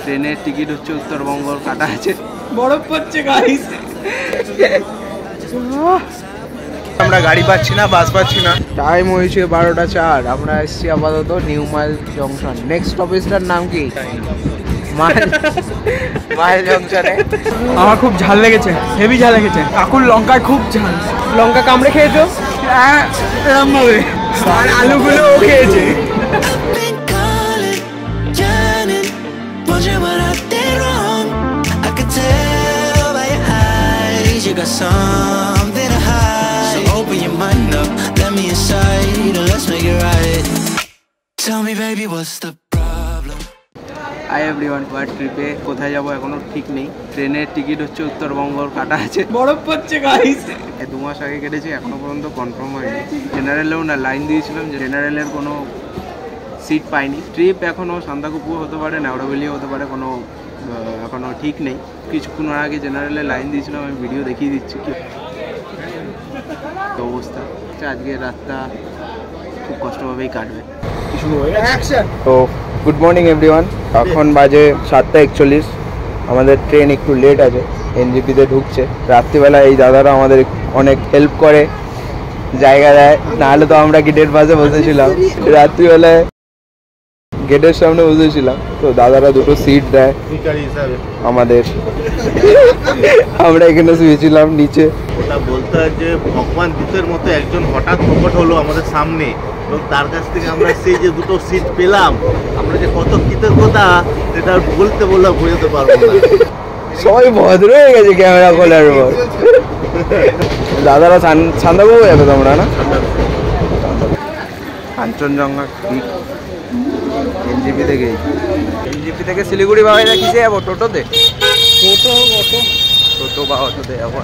ট্রেনের টিকিট হচ্ছে উত্তরবঙ্গর কাটা আছে, বরফ পড়ছে গাইস। আমরা গাড়ি পাচ্ছি না, বাস পাচ্ছি না। টাইম হয়েছে 12টা 4। আমরা এসেছি আপাতত নিউ মাইল জংশন। নেক্সট স্টপেজটার নাম কি? মাইল জংশনে। আমার খুব ঝাল লেগেছে, হেভি ঝাল লেগেছে। কাকুর লঙ্কায় খুব ঝাল। লঙ্কা কামড়ে খেয়েছো? হ্যাঁ, এরকম ভাবে। আর আলুগুলো ও খেয়েছে। হাই এভরিওয়ান, ট্রিপে কোথায় যাবো এখনো ঠিক নেই। ট্রেনের টিকিট হচ্ছে উত্তরবঙ্গর কাটা আছে, বরফ পড়ছে গাইস। 2 মাস আগে কেটেছি, এখনো পর্যন্ত কনফার্ম হয়নি। জেনারেলেও না, লাইন দিয়েছিলাম, জেনারেলের কোনো সিট পাইনি। ট্রিপ এখনও সান্দাকফু হতে পারে, নেওড়াবেলিও হতে পারে, কোনো এখনও ঠিক নেই। কিছুক্ষণ আগে জেনারেলে লাইন দিয়েছিলাম, আমি ভিডিও দেখিয়ে দিচ্ছি কি অবস্থা। আজকে রাতটা খুব কষ্টভাবেই কাটবে। তো গুড মর্নিং এভরিওয়ান, এখন বাজে 7টা 41। আমাদের ট্রেন একটু লেট আছে, এনজেপিতে ঢুকছে। রাত্রিবেলা এই দাদারা আমাদের অনেক হেল্প করে, জায়গা দেয়, নাহলে তো আমরা গেটের পাশে বসেছিলাম। রাত্রিবেলায় গেটের সামনে বসেছিলাম, তো দাদারা 2টো সিট দেয় আমাদের। আমরা এখানে শুয়েছিলাম নিচে। ওটা বলতে হয় যে ভগবান দূতের মতো একজন হঠাৎ প্রকট হলো আমাদের সামনে, এবং তার কাছ থেকে আমরা সেই যে 2টো সিট পেলাম, আমরা যে কত কৃতজ্ঞতা সেটা বলতে বললে বোঝাতে পারবো না। সবাই ভদ্র হয়ে গেছে ক্যামেরা খোলার পর। দাদারা সান্দাকফু যাবে তোমরা না? কাঞ্চনজঙ্ঘা ঠিক এনজেপি থেকে শিলিগুড়ি বা কিসে যাবো? টোটোতে? টোটো বা অটোতে যাবো।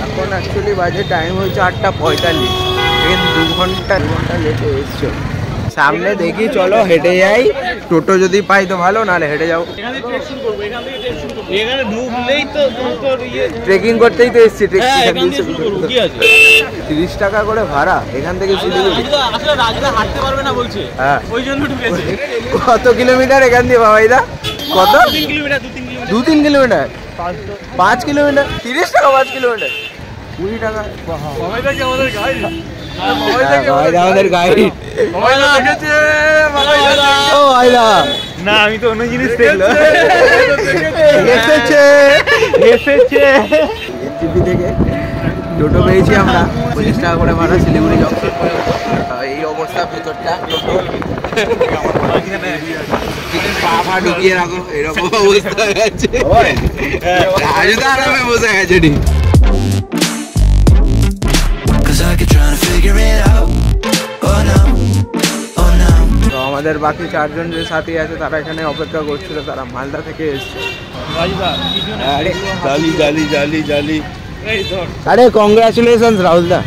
এখন অ্যাকচুয়ালি বাজে টাইম হয়েছে 8টা 45। ট্রেন 2 ঘন্টা লেটে এসছো। সামনে দেখি, চলো হেঁটে যাই। টোটো যদি পাই তো ভালো, নাহলে হেঁটে যাও। ট্রেকিং করতেই তো এসছি। 30 টাকা করে ভাড়া এখান থেকে শিলিগুড়ি। হ্যাঁ, কত কিলোমিটার এখান দিয়ে বাবাইদা? কত? 2-3 কিলোমিটার? 5 কিলোমিটার? 30 টাকা 5 কিলোমিটার? 20 টাকা। আমাদের গাইড না, আমি তো অন্য জিনিস দেখলাম। এনজেপি থেকে টোটো পেয়েছি আমরা, 25 টাকা করে ভাড়া, শিলিগুড়ি জংশন। এই অবস্থা ভেতরটা। পা ঢুকিয়ে রাখো, এরকম অবস্থা হয়ে গেছে। আরামে বসে গেছে। তো আমাদের বাকি 4 জন যে সাথী আছে তারা এখানে অপেক্ষা করছিল, তারা মালদা থেকে এসছে। আরে কংগ্রাচুলেশন রাহুল দা,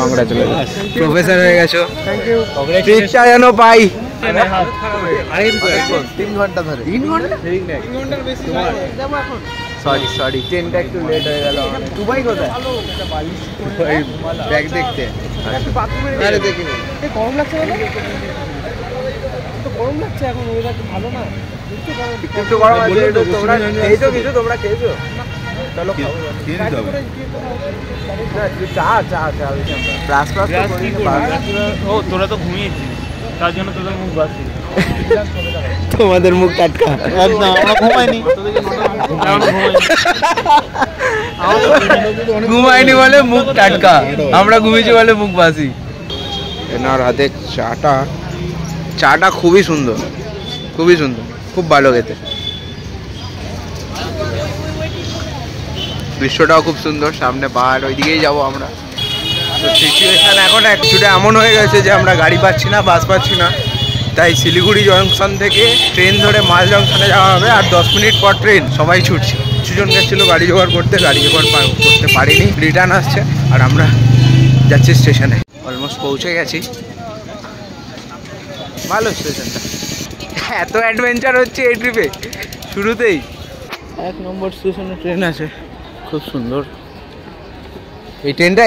কংগ্রাচুলেশন, প্রফেসর হয়ে গেছো। ট্রিপটা যেন পাই। 3 ঘন্টা ধরে। 3 ঘন্টা? সরি, ট্রেনটা একটু লেট হয়ে গেল। দুবাই কোথায়? ব্যাগ দেখতে। আরে দেখিনি। গরম লাগছে না? গরম লাগছে এখন, ওয়েদার ভালো না, একটু গরম আছে। তোমরা খেয়েছো কিছু? তোমরা খেয়েছো? চলো খাবো। তোরা তো ঘুমিয়েছিস, তার জন্য তোদের মুখ বাসি। তোমাদের মুখ টাটকা। একদম, আমরা ঘুমাইনি। ঘুমাইনি বলে মুখ টাটকা, আমরা ঘুমিয়েছি বলে মুখ বাসি। এনার হাতে চাটা খুবই সুন্দর, খুব ভালো খেতে। দৃশ্যটাও খুব সুন্দর, সামনে পাহাড়, ওইদিকেই যাবো আমরা। তো সিচুয়েশান এখন অ্যাকচুয়ালি এমন হয়ে গেছে যে আমরা গাড়ি পাচ্ছি না, বাস পাচ্ছি না। তাই শিলিগুড়ি জংশন থেকে ট্রেন ধরে মাল জংশনে যাওয়া হবে, আর 10 মিনিট পর ট্রেন। সবাই ছুটছে। কিছুজন গেছিলো গাড়ি জোগাড় করতে, গাড়ি জোগাড় করতে পারিনি, রিটার্ন আসছে। আর আমরা যাচ্ছি স্টেশনে, অলমোস্ট পৌঁছে গেছি। ভালো স্টেশনটা, এত অ্যাডভেঞ্চার হচ্ছে এই ট্রিপে। শুরুতেই 1 নম্বর স্টেশনে ট্রেন আছে, খুব সুন্দর। এই ট্রেনটা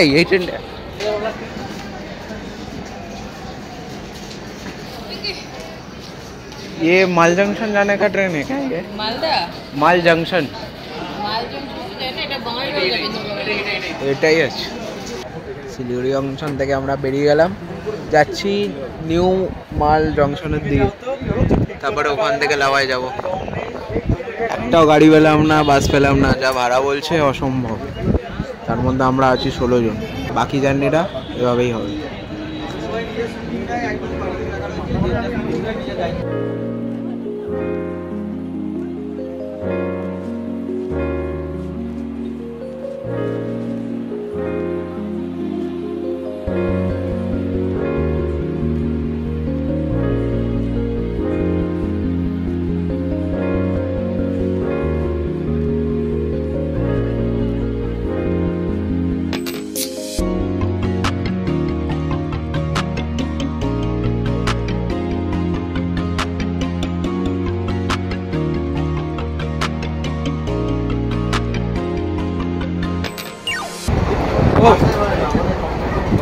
ये माल जंक्शन जाने का ट्रेन है क्या ये? मालदा माल जंक्शन মাল জংশন যেটা এটা বঙ্গাইগাঁও যাবে ইন্দোর। এটাই আছে। শিলিগুড়ি জংশন থেকে আমরা বেরিয়ে গেলাম, যাচ্ছি নিউ মাল জংশনের দিকে, তারপরে ওখান থেকে লাভায় যাব। একটাও গাড়ি পেলাম না, বাস পেলাম না, যা ভাড়া বলছে অসম্ভব। তার মধ্যে আমরা আছি 16 জন, বাকি জার্নিটা এভাবেই হবে।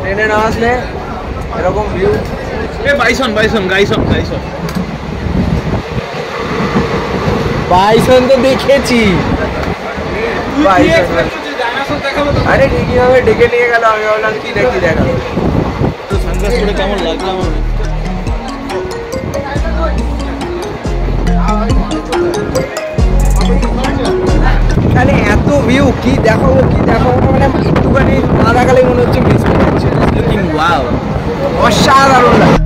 ট্রেনে না আসলে এরকম ভিউ। বাইসন বাইসন গাইসন গাইসন বাইসন তো দেখেছি, আরে ঠিকই ভাবে ডেকে নিয়ে গেল, আমি ভাবলাম কি দেখি দেখাবো। সানগ্লাস পরে কেমন লাগলো আমার? মানে এত ভিউ কি দেখাবো কি দেখাবো, মানে একটুখানি না দেখালেই মনে হচ্ছে মিস করে যাচ্ছে। ওয়াও, অসাধারণ লাগে।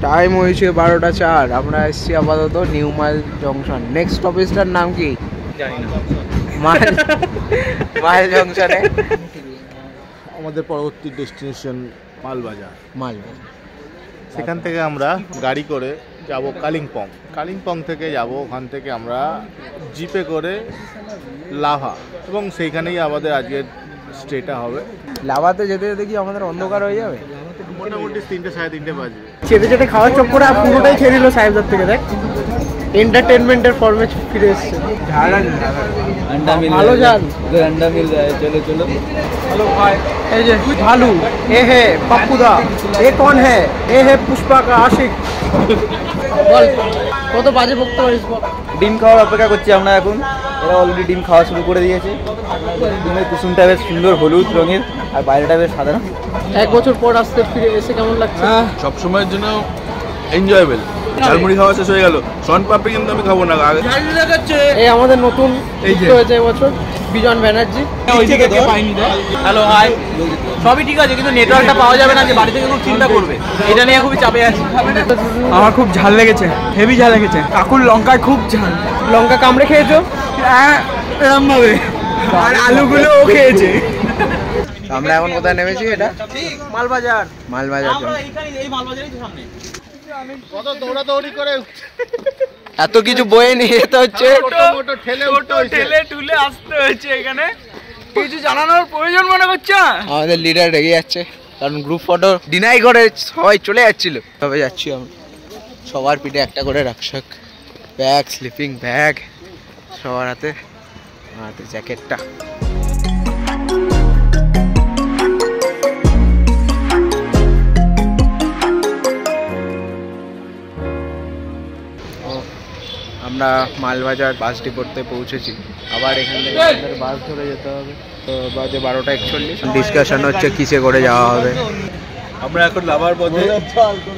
টাইম হয়েছে 12টা 4, আমরা এসেছি আপাতত নিউ মাল জংশন। নেক্সট স্টপেজটার নাম কি জানি না। মাল জংশনে আমাদের পরবর্তী ডেস্টিনেশন মালবাজার। মালবাজার, সেখান থেকে আমরা গাড়ি করে যাব কালিম্পং। কালিম্পং থেকে যাব, ওখান থেকে আমরা জিপে করে লাভা, এবং সেইখানেই আমাদের আজকের স্টেটা হবে। লাভাতে যেতে যেতে কি আমাদের অন্ধকার হয়ে যাবে? মোটামুটি 3টে 3:30 বাজবে। চেটে চেটে খাওয়ার চক্করে আর পুরোটাই খেয়ে দিল সাহেবদার থেকে। দেখ এন্টারটেনমেন্টের ফর্মে ফিরে এসছে। ভালো জান, अंडा मिल रहा है, चलो चलो। हेलो भाई, ये जे भालू, ये है पप्पूदा, ये कौन है? ये है पुष्पा का आशिक। বল কত বাজে বকতে পারিস? ডিম খাওয়ার অপেক্ষা করছি আমরা এখন। এরা অলরেডি ডিম খাওয়া শুরু করে দিয়েছে। ডিমের কুসুমটা বেশ সুন্দর হলুদ রঙের, আর বাইরেটা বেশ সাদা। 1 বছর পর আসতে ফিরে এসে কেমন লাগছে? সব সময়ের জন্য এনজয়েবল। ঝালমুড়ি খাওয়া শেষ হয়ে গেল, শন পাপড়ি কিন্তু আমি খাবো না। আগে এই আমাদের নতুন যুক্ত হয়েছে এবছর বিজন ব্যানার্জি। হ্যালো হাই, সবই ঠিক আছে, কিন্তু নেটওয়ার্কটা পাওয়া যাবে না, যে বাড়ি থেকে খুব চিন্তা করবে, এটা নিয়ে খুবই চাপে আছি। আমার খুব ঝাল লেগেছে, হেভি ঝাল লেগেছে। কাকুর লঙ্কায় খুব ঝাল। লঙ্কা কামড়ে খেয়েছো? হ্যাঁ, এরম ভাবে। আর আলুগুলো ও খেয়েছে। আমরা এখন কোথায় নেমেছি? এটা মালবাজার। মালবাজার। এই মালবাজারই তো সামনে। কত দৌড়াদৌড়ি করে এত কিছু বয়ে নিয়ে যেতে হচ্ছে, ঠেলে ঠুলে আসতে হয়েছে এখানে। কিছু জানানোর প্রয়োজন মনে করছো? আমাদের লিডার রেগে যাচ্ছে, কারণ গ্রুপ ফটো ডিনাই করে সবাই চলে যাচ্ছিল। তবে যাচ্ছি আমরা, সবার পিঠে একটা করে রাকশাক, ব্যাগ, স্লিপিং ব্যাগ সবার হাতে, আমার হাতে জ্যাকেটটা। আমরা মালবাজার বাস ডিপোতে পৌঁছেছি। আবার এখান থেকে আমাদের বাস ধরে যেতে হবে। তো বাজে 12:41। ডিসকাশন হচ্ছে কিসে করে যাওয়া হবে। আমরা এখন লাভার পথে,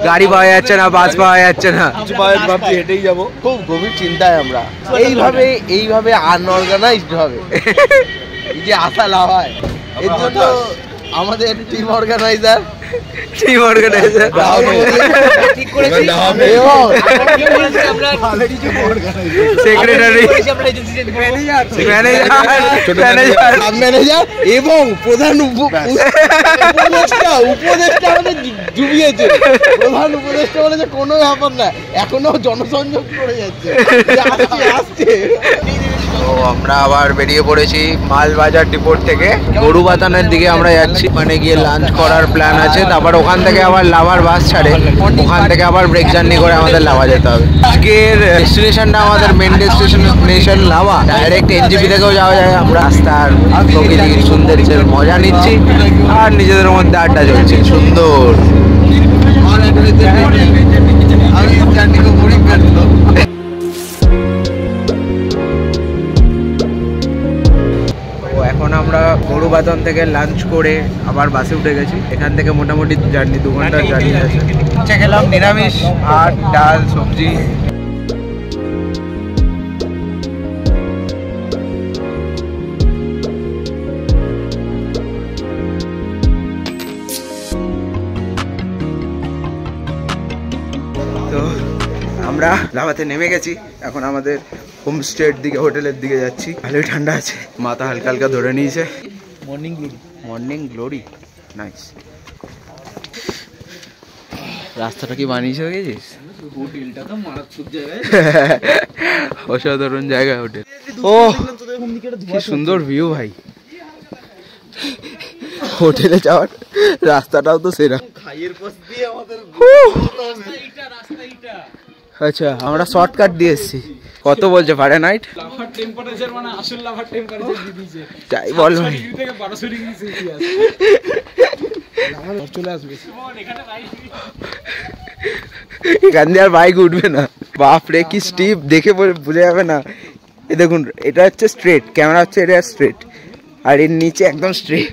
গাড়ি পাওয়া যাচ্ছে না, বাস পাওয়া যাচ্ছে না, কিছু ভাবছি হেঁটেই যাবো। খুব গভীর চিন্তায় আমরা। এইভাবে আনঅর্গানাইজড হবে এই যে আসা লাভায়। এর জন্য আমাদের টিম অর্গানাইজার ঠিক করেছি, সেক্রেটারি, ম্যানেজার এবং প্রধান উপদেষ্টা আমাদের জুবিয়েছে। প্রধান উপদেষ্টা বলে যে কোনো ব্যাপার না, এখনো জনসংযোগ করে যাচ্ছে, আসছে। তো আমরা আবার বেরিয়ে পড়েছি মালবাজার ডিপোর থেকে গরুবাতানের দিকে আমরা যাচ্ছি, মানে গিয়ে লাঞ্চ করার প্ল্যান আছে। তারপর ওখান থেকে আবার লাভার বাস ছাড়ে, ওখান থেকে আবার ব্রেক জার্নি করে আমাদের লাভা যেতে হবে। আজকের ডেস্টিনেশনটা আমাদের main destination Lava, direct NJP থেকেও যাওয়া যায়। আমরা রাস্তার প্রকৃতির সৌন্দর্যের মজা নিচ্ছি আর নিজেদের মধ্যে আড্ডা চলছে সুন্দর। এখন আমরা গরুবাতন থেকে লাঞ্চ করে আবার বাসে উঠে গেছি। এখান থেকে মোটামুটি জার্নি 2 ঘন্টার জার্নি আছে। খেলাম নিরামিষ ভাত, ডাল, সবজি। তো আমরা লাভাতে নেমে গেছি, এখন আমাদের হোমস্টের দিকে, হোটেলের দিকে যাচ্ছি। ভালোই ঠান্ডা আছে, মাথা হালকা হালকা ধরে নিয়েছে। Morning glory nice. রাস্তাটা কি বানিয়েছে দেখেছিস? হোটেলটা তো মারাত্মক জায়গায়, অসাধারণ জায়গা হোটেল। ও কি সুন্দর ভিউ ভাই, হোটেলে যাওয়ার রাস্তাটাও তো সেরা। আচ্ছা আমরা শর্টকাট দিয়ে এসেছি। কত বলছে ফারেনহাইট? লাভার টেম্পারেচার মানে আসল লাভার টেম্পারেচার দিয়ে দিয়েছে। তাই বল ভাই, 12 থেকে 1200 ডিগ্রি সেলসিয়াস লাভার চলে আসবে। এখান দিয়ে আর বাইক উঠবে না। বাপ রে কি স্টিপ, দেখে বুঝে যাবে না। এই দেখুন, এটা হচ্ছে স্ট্রেট, ক্যামেরা হচ্ছে এটা স্ট্রেট, আর এর নিচে একদম স্ট্রেট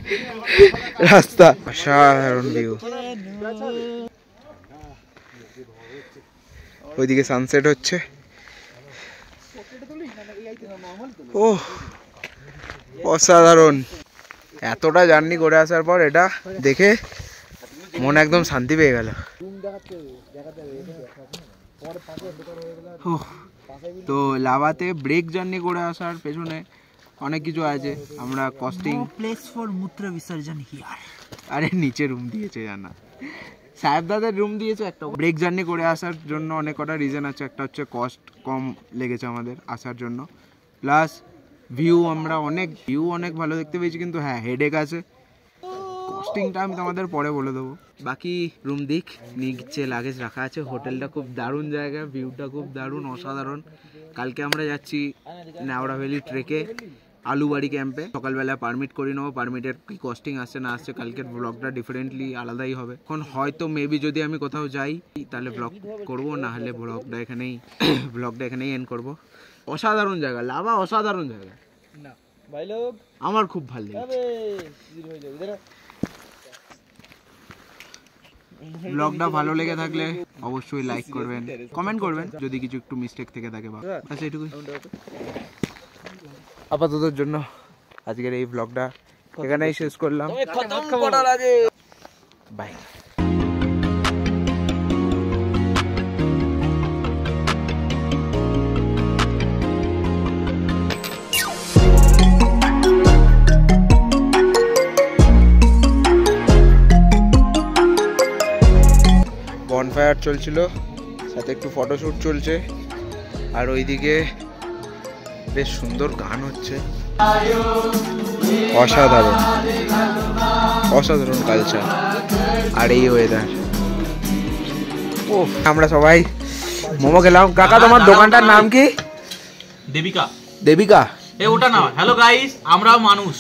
রাস্তা। অসাধারণ ভিউ। ওইদিকে সানসেট হচ্ছে। ও অসাধারণ। এতটা জার্নি করে আসার পর এটা দেখে মন একদম শান্তি পেয়ে গেল। তো লাভাতে ব্রেক জার্নি করে আসার পেছনে অনেক কিছু আছে। আমরা কস্টিং প্লেস ফর মূত্র বিসর্জন হিয়ার। আরে নিচে রুম দিয়েছে জানা, সাহেবদাদের রুম দিয়েছে একটা। ব্রেক জার্নি করে আসার জন্য অনেক কটা রিজন আছে। একটা হচ্ছে কস্ট কম লেগেছে আমাদের আসার জন্য, প্লাস ভিউ অনেক ভালো দেখতে পেয়েছি। কিন্তু হ্যাঁ, হেডেক আছে। কস্টিংটা আমি তোমাদের পরে বলে দেবো। বাকি রুম দিক নিচে লাগেজ রাখা আছে। হোটেলটা খুব দারুণ জায়গা, ভিউটা খুব দারুণ, অসাধারণ। কালকে আমরা যাচ্ছি নেওড়া ভ্যালি ট্রেকে আলুবাড়ি ক্যাম্পে। সকালবেলা পারমিট করে নেবো, পারমিটের কি কস্টিং আসছে না আসছে। কালকের ব্লগটা ডিফারেন্টলি আলাদাই হবে। এখন হয়তো মেবি যদি আমি কোথাও যাই তাহলে ব্লগ করবো, না হলে ব্লগটা এখানেই এন্ড করবো। অসাধারণ জায়গা লাভা, অসাধারণ জায়গা। আমার খুব ভালো লেগেছে। ব্লগটা ভালো লেগে থাকলে অবশ্যই লাইক করবেন, কমেন্ট করবেন যদি কিছু একটু মিস্টেক থেকে থাকে। আচ্ছা এটুকুই। আপাততর জন্য আজকের এই ব্লগটা এখানেই শেষ করলাম। বাই। বনফায়ার চলছিল, সাথে একটু ফটোশ্যুট চলছে, আর ওইদিকে বেশ সুন্দর গান হচ্ছে। অসাধারণ কালচার আর এই ওয়েদার। ও আমরা সবাই মোমো খেলাম। কাকা তোমার দোকানটার নাম কি? দেবিকা। দেবিকা? ওটা না। হ্যালো গাইস, আমরাও মানুষ।